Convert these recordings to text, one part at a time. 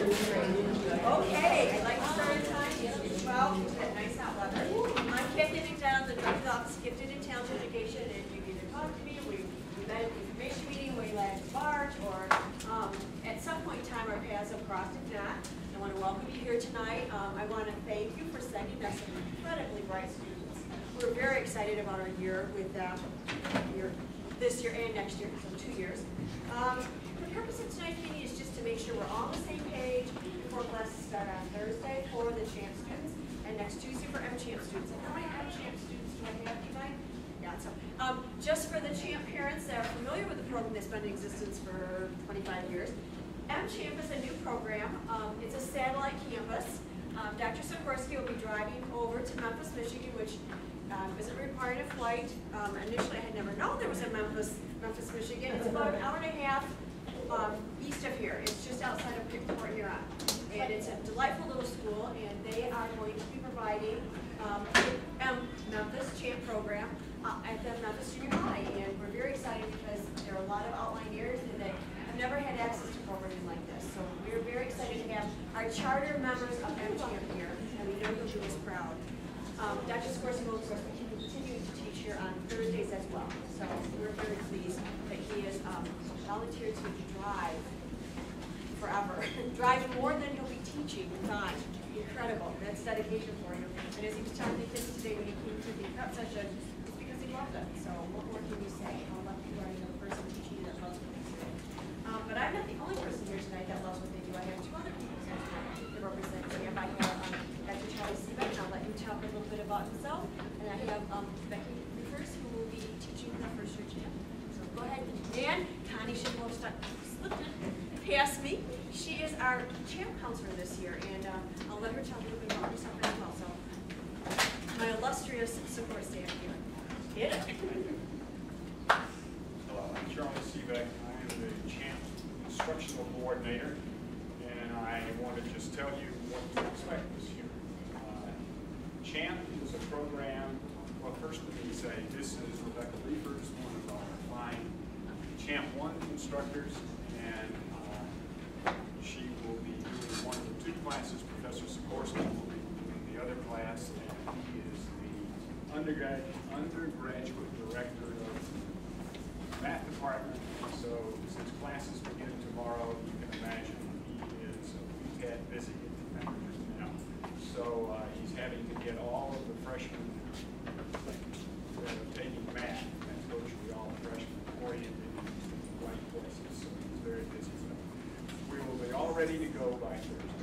Okay, I'd like to start on time. It's 12, it's that nice hot weather. I'm Kathy McDonald, the Director of Office of Gifted and Talented Education, and you can either talk to me, we met at the information meeting way last March, or at some point in time our paths have crossed. If not, I want to welcome you here tonight. I want to thank you for sending us some incredibly bright students. We're very excited about our year with this year and next year, so 2 years. The purpose of tonight's meeting is just to make sure we're all on the same page before classes start on Thursday for the CHAMP students and next Tuesday for MCHAMP students. And how many MCHAMP students do I have tonight? Yeah, so just for the CHAMP parents that are familiar with the program that's been in existence for 25 years, MCHAMP is a new program. It's a satellite campus. Dr. Sikorsky will be driving over to Memphis, Michigan, which isn't requiring a flight. Initially, I had never known there was a Memphis, Michigan. It's about an hour and a half east of here. It's just outside of Port Huron. And it's a delightful little school, and they are going to be providing Memphis CHAMP program at the Memphis Junior High. And we're very excited because there are a lot of outlying areas and they have never had access to programming like this. So we're very excited to have our charter members of MCHAMP here, and we know you'll do us proud. Dr. Sikorsky will, of course, continue to teach here on Thursdays as well. So we're very pleased that he has volunteered to drive forever. Drive more than he'll be teaching time. Incredible. That's dedication for you. And as he was telling the kids today when he came to the prep session, it's because he loved it. So what more can you say? I'll let you already know the person teaching you that loves what they do. But I'm not the only person here tonight that loves what they do. I have two other people here tonight to represent CHAMP. I have Dr. Charlie Seebeck, and I'll let him talk a little bit about himself. And I have Becky Riefers, who will be teaching the first year CHAMP. So go ahead. And Connie Schindler slipped past me. She is our CHAMP counselor this year, and I'll let her tell a little bit about herself as well. So, my illustrious support staff here. Get it? Hello, I'm Charlie Seebeck. I am the CHAMP instructional coordinator, and I want to just tell you what to expect this year. CHAMP is a program. Well, first let me say this is Rebecca Riefers, one of our fine CHAMP 1 instructors, and she will be doing one of the two classes. Professor Sikorsky will be doing the other class, and he is the undergraduate director of the math department. So since classes begin tomorrow, you can imagine he is a weekend busy now. So he's having to get all of the freshmen that are taking math, and virtually all freshmen, oriented in the right places. So he's very busy. So we will be all ready to go by Thursday.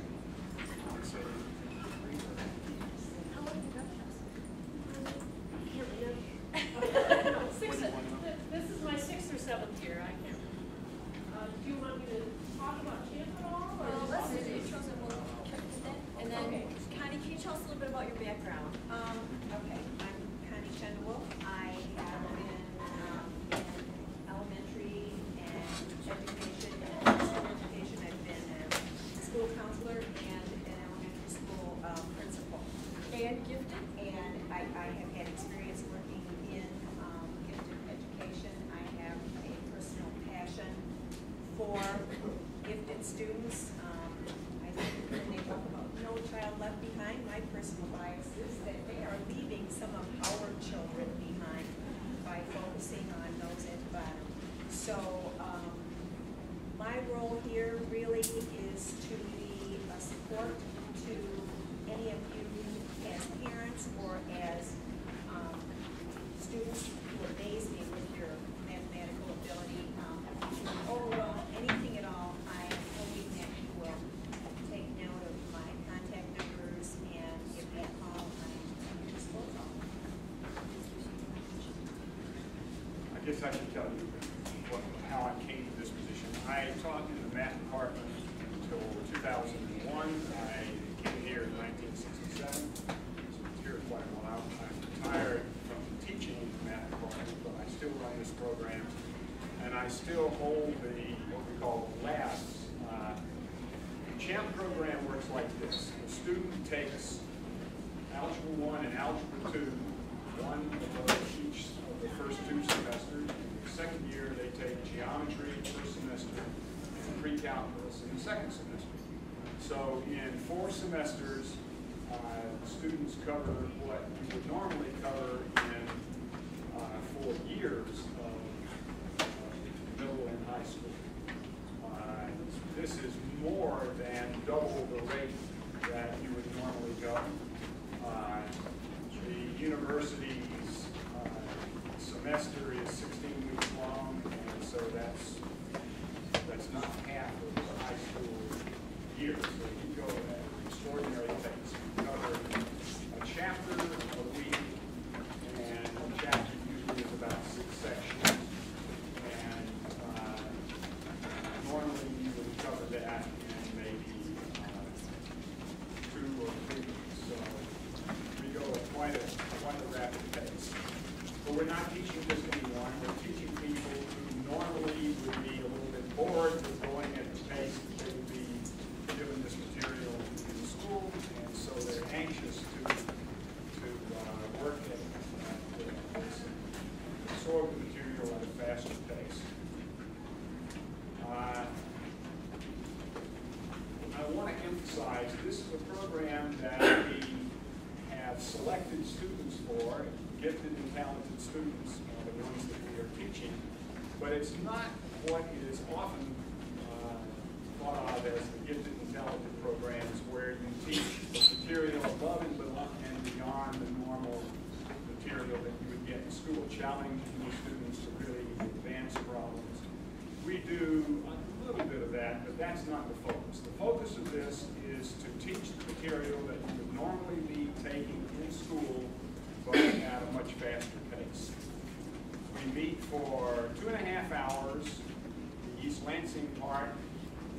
This is my 6th or 7th year. I can't remember. Do you want me to talk about CHAMP at all? Well, let's do the intros and we'll check with it. And then, okay. Connie, can you tell us a little bit about your background? Okay, I'm Connie Schindler. I have been in elementary and education and school education. I've been a school counselor and an elementary school principal. And gifted? And I have had experience working in gifted education. I have a personal passion for gifted students. I think when they talk about No Child Left Behind, my personal bias is that they are leaving some of our children behind by focusing on those at the bottom. So my role here really is to be a support to any of you as parents or as students who amaze me with your mathematical ability. Overall, anything at all, I am hoping that you will take note of my contact numbers and give me a call on your disposal. I guess I should tell you how I came to this position. I taught in the math department until 2001. I came here in 1967. I was here quite a while. I retired from teaching in the math department, but I still run this program. And I still hold what we call the labs. The CHAMP program works like this. The student takes Algebra 1 and Algebra 2, one of those each of the first 2 semesters. In the second year, they take geometry first semester and pre-calculus in the second semester. So in 4 semesters, students cover what you would normally cover in 4 years of middle and high school. This is more than double the rate that you would normally go. The university's semester is 16 weeks long, and so that's not half of the high school year. So you go at an extraordinary pace. You cover a chapter a week, and a chapter usually is about 6 sections. And normally you would cover that in maybe 2 or 3 weeks. So we go at quite a rapid pace. But we're not teaching just anyone. We're teaching people who normally would be a little bit bored with going at the pace that they would be given this material in school, and so they're anxious to work at this and absorb the material at a faster pace. I want to emphasize this is a program that we have selected students for, gifted and talented students, the ones that we are teaching, but it's not what is often thought of as the gifted and talented programs, where you teach material above and beyond the normal material that you would get in school, challenging the students to really advance problems. We do a little bit of that, but that's not the focus. The focus of this is to teach the material that you would normally be taking in school, but at a much faster pace. We meet for 2.5 hours, the East Lansing part,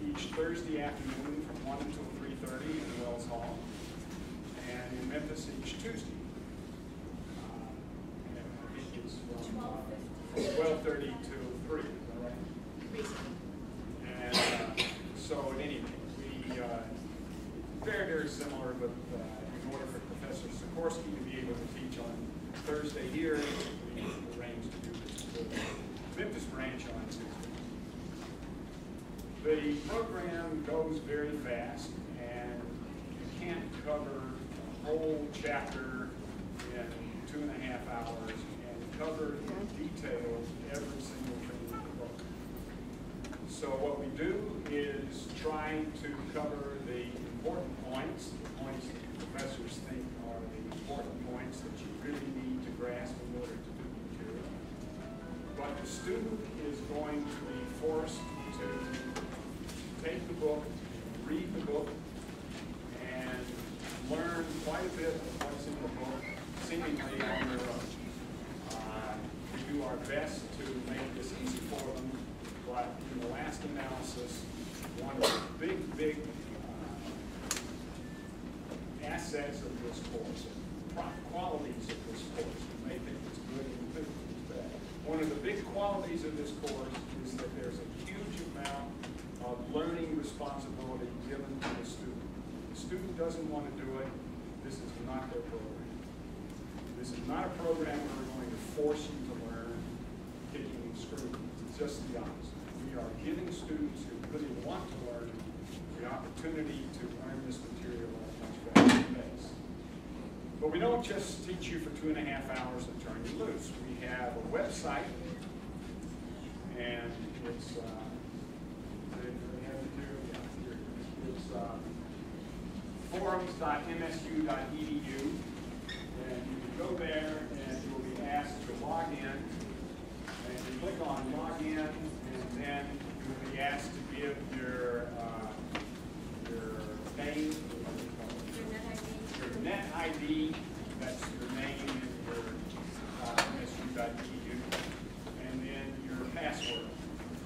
each Thursday afternoon from 1 until 3:30 in Wells Hall, and in Memphis each Tuesday. And I think it's from 12:30 till 3, is that right? And so in any case, we, very similar, but in order for Professor Sikorsky to be able to teach on Thursday here, we arranged to do this for the Memphis branch on Tuesday. The program goes very fast, and you can't cover a whole chapter in 2.5 hours and cover in detail every single thing in the book. So what we do is try to cover the important points, the points that the professors think are the important points that you really need to grasp in order to do the material. But the student is going to be forced to take the book, read the book, and learn quite a bit of what's in the book, seemingly on their own. We do our best to make this easy for them, but in the last analysis, one of the big assets of this course, qualities of this course, you may think it's good and you think it's bad. One of the big qualities of this course is that there's a huge amount of learning responsibility given to the student. If the student doesn't want to do it, this is not their program. This is not a program where we're going to force you to learn kicking and screaming. It's just the opposite. We are giving students who really want to learn the opportunity to learn this material at a much faster pace. But we don't just teach you for 2.5 hours and turn you loose. We have a website, and it's forums.msu.edu, and you can go there and you will be asked to log in, and you click on log in, and then you will be asked to give your name, your net ID, that's your name and your msu.edu, and then your password.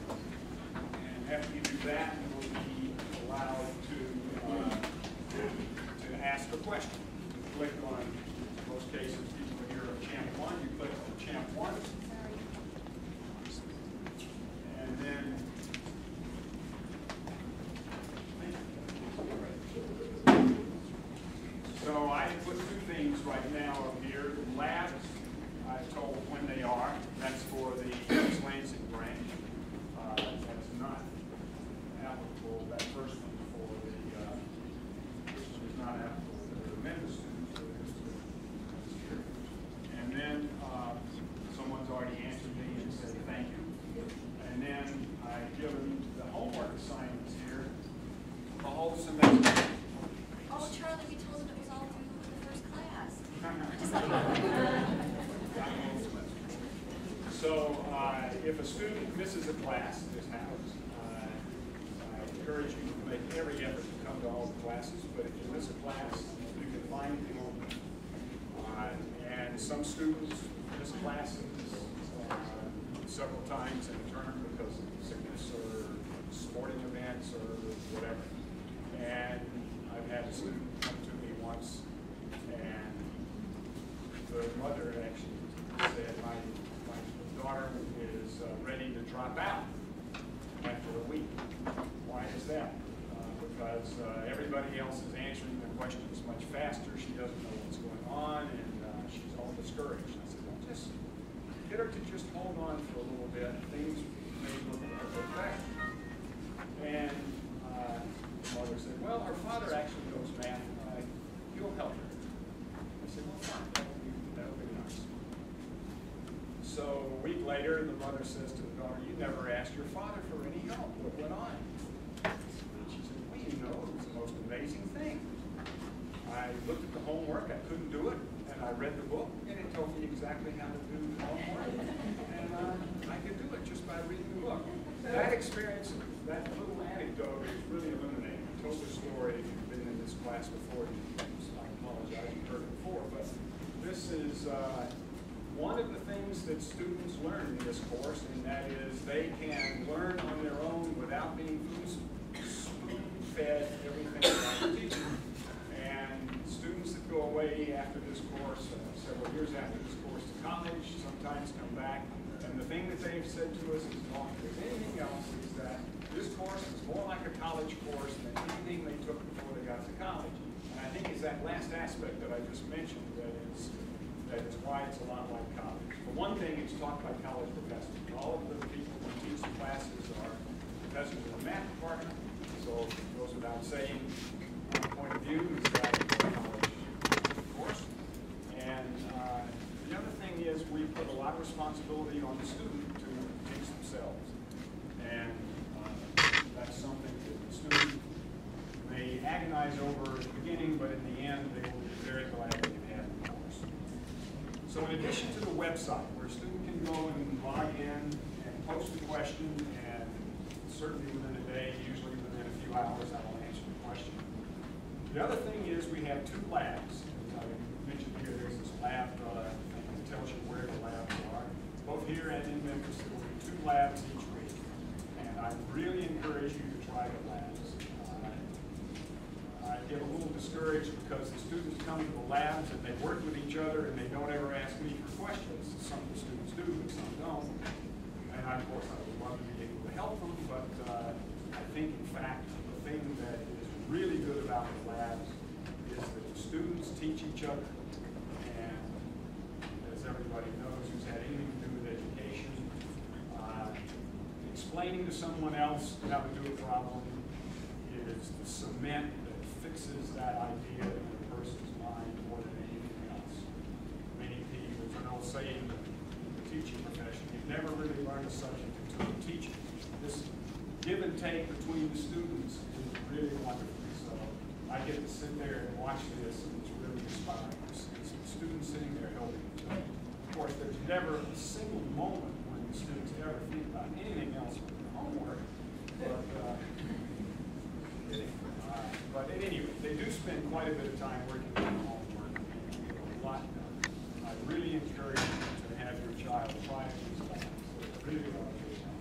And after you do that, you will be allowed to ask a question. You click on, in most cases, people here are CHAMP-1, you click on CHAMP-1, and then so I put 2 things right now up here. The labs, I told when they are. That's for the East Lansing branch. That's not applicable, that first one, for the semester. Oh, Charlie, we told him it was all due in the first class. So if a student misses a class, this happens, I encourage you to make every effort to come to all the classes, but if you miss a class, you can find the homework. And some students miss classes several times in a term because of sickness or sporting events or whatever. And I've had a student come to me once, and the mother actually said, my daughter is ready to drop out after a week. Why is that? Because everybody else is answering the questions much faster. She doesn't know what's going on, and she's all discouraged. I said, well, just get her to just hold on for a little bit. Things may look a little bit better. And the mother said, well, her father actually knows math. You'll help her. I said, well, fine. That'll be nice. So a week later, the mother says to the daughter, you never asked your father for any help. What went on? And she said, well, you know, it was the most amazing thing. I looked at the homework. I couldn't do it. And I read the book, and it told me exactly how to do the homework. And I could do it just by reading the book. That experience, that little anecdote is really illuminating. I told the story, if you've been in this class before, I apologize, you've heard it before, but this is one of the things that students learn in this course, and that is they can learn on their own without being spoon-fed everything about the teacher. And students that go away after this course, several years after this course to college, sometimes come back, and the thing that they've said to us is not with anything else is that this course is more like a college course than anything they took before they got to college. And I think it's that last aspect that I just mentioned that is why it's a lot like college. For one thing, it's taught by college professors. All of the people who teach the classes are professors in the math department, so it goes without saying, my point of view is that it's a college course. And the other thing is we put a lot of responsibility on the student to teach themselves. And that's something that the student may agonize over at the beginning, but in the end, they will be very glad they can have the course. So in addition to the website, where a student can go and log in and post a question, and certainly within a day, usually within a few hours, I will answer the question. The other thing is we have two labs. I mentioned here there's this lab that tells you where the labs are. Both here and in Memphis, there will be two labs each week. And I really encourage you to try the labs. I get a little discouraged because the students come to the labs and they work with each other and they don't ever ask me for questions. Some of the students do, but some don't. And of course, I would love to be able to help them, but I think, in fact, the thing that is really good about the labs is that the students teach each other. And as everybody knows who's had anything to do with education, explaining to someone else how to do a problem is the cement that fixes that idea in a person's mind more than anything else. Many people, there's an old saying in the teaching profession, you never really learn a subject until you teach it. This give and take between the students is really wonderful. So I get to sit there and watch this, and it's really inspiring. It's students sitting there helping each other. Of course, there's never a single moment when the students ever think about anything else but their homework. But at any rate, they do spend quite a bit of time working on homework and get a lot done. I really encourage you to have your child try these labs. They're really a lot of good help.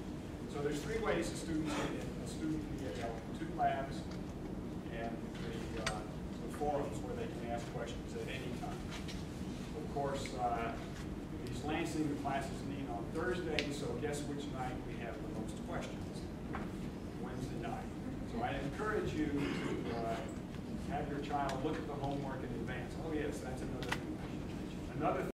So there's three ways a student can get help: two labs and the forums where they can ask questions at any time. Of course, these Lansing classes meet on Thursday, so guess which night we have the most questions? Wednesday night. So I encourage you to have your child look at the homework in advance. Oh yes, that's another thing I should mention. Another